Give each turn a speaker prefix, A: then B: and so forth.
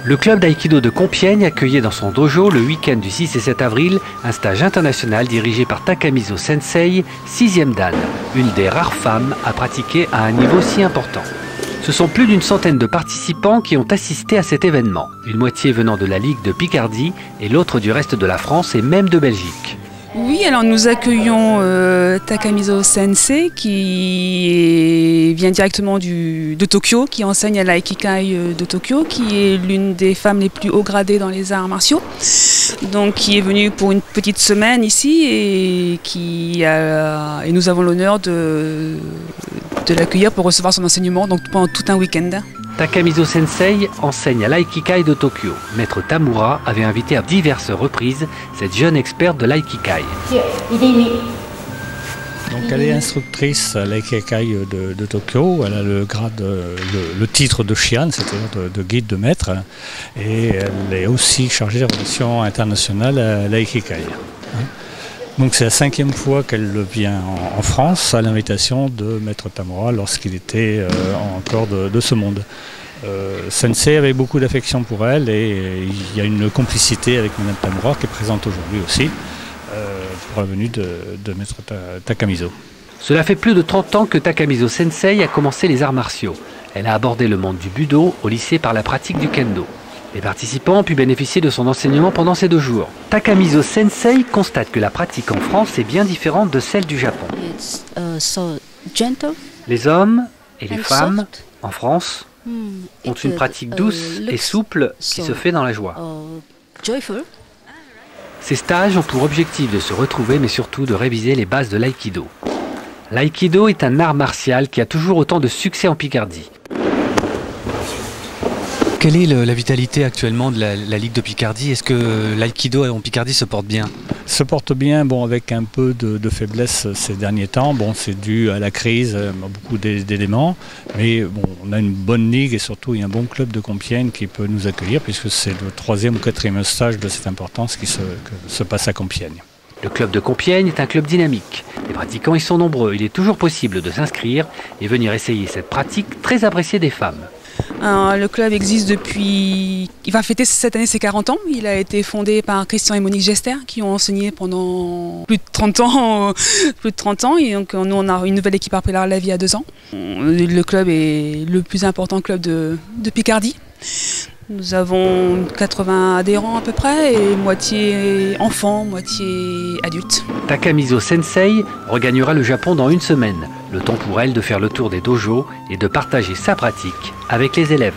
A: Le club d'aïkido de Compiègne accueillait dans son dojo le week-end du 6 et 7 avril un stage international dirigé par Takamizo Sensei, 6e dan, une des rares femmes à pratiquer à un niveau si important. Ce sont plus d'une centaine de participants qui ont assisté à cet événement, une moitié venant de la Ligue de Picardie et l'autre du reste de la France et même de Belgique.
B: Oui, alors nous accueillons Takamizo Sensei qui vient directement de Tokyo, qui enseigne à l'Aikikai de Tokyo, qui est l'une des femmes les plus haut gradées dans les arts martiaux. Donc qui est venue pour une petite semaine ici et nous avons l'honneur de l'accueillir pour recevoir son enseignement donc pendant tout un week-end.
A: Takamizo Sensei enseigne à l'Aikikai de Tokyo. Maître Tamura avait invité à diverses reprises cette jeune experte de l'Aikikai.
C: Donc elle est instructrice à l'Aikikai de Tokyo, elle a le grade, le titre de Shihan, c'est-à-dire de guide de maître, et elle est aussi chargée des relations internationales à l'Aikikai. Donc c'est la 5e fois qu'elle vient en France à l'invitation de Maître Tamura lorsqu'il était encore de ce monde. Sensei avait beaucoup d'affection pour elle et il y a une complicité avec Madame Tamura qui est présente aujourd'hui aussi pour la venue de Maître Takamizo.
A: Cela fait plus de 30 ans que Takamizo Sensei a commencé les arts martiaux. Elle a abordé le monde du budo au lycée par la pratique du kendo. Les participants ont pu bénéficier de son enseignement pendant ces 2 jours. Takamizo Sensei constate que la pratique en France est bien différente de celle du Japon. Les hommes et les femmes en France ont une pratique douce et souple qui se fait dans la joie. Ces stages ont pour objectif de se retrouver mais surtout de réviser les bases de l'aïkido. L'aïkido est un art martial qui a toujours autant de succès en Picardie.
D: Quelle est la vitalité actuellement de la Ligue de Picardie? Est-ce que l'aïkido en Picardie se porte bien?
C: Se porte bien, bon, avec un peu de faiblesse ces derniers temps. Bon, c'est dû à la crise, beaucoup d'éléments. Mais bon, on a une bonne ligue et surtout il y a un bon club de Compiègne qui peut nous accueillir puisque c'est le 3e ou 4e stage de cette importance qui se passe à Compiègne.
A: Le club de Compiègne est un club dynamique. Les pratiquants y sont nombreux. Il est toujours possible de s'inscrire et venir essayer cette pratique très appréciée des femmes.
B: Le club existe depuis... Il va fêter cette année ses 40 ans. Il a été fondé par Christian et Monique Gester qui ont enseigné pendant plus de 30 ans. Et donc nous on a une nouvelle équipe après la vie à 2 ans. Le club est le plus important club de Picardie. Nous avons 80 adhérents à peu près, et moitié enfants, moitié adultes.
A: Takamizo Sensei regagnera le Japon dans 1 semaine. Le temps pour elle de faire le tour des dojos et de partager sa pratique avec les élèves.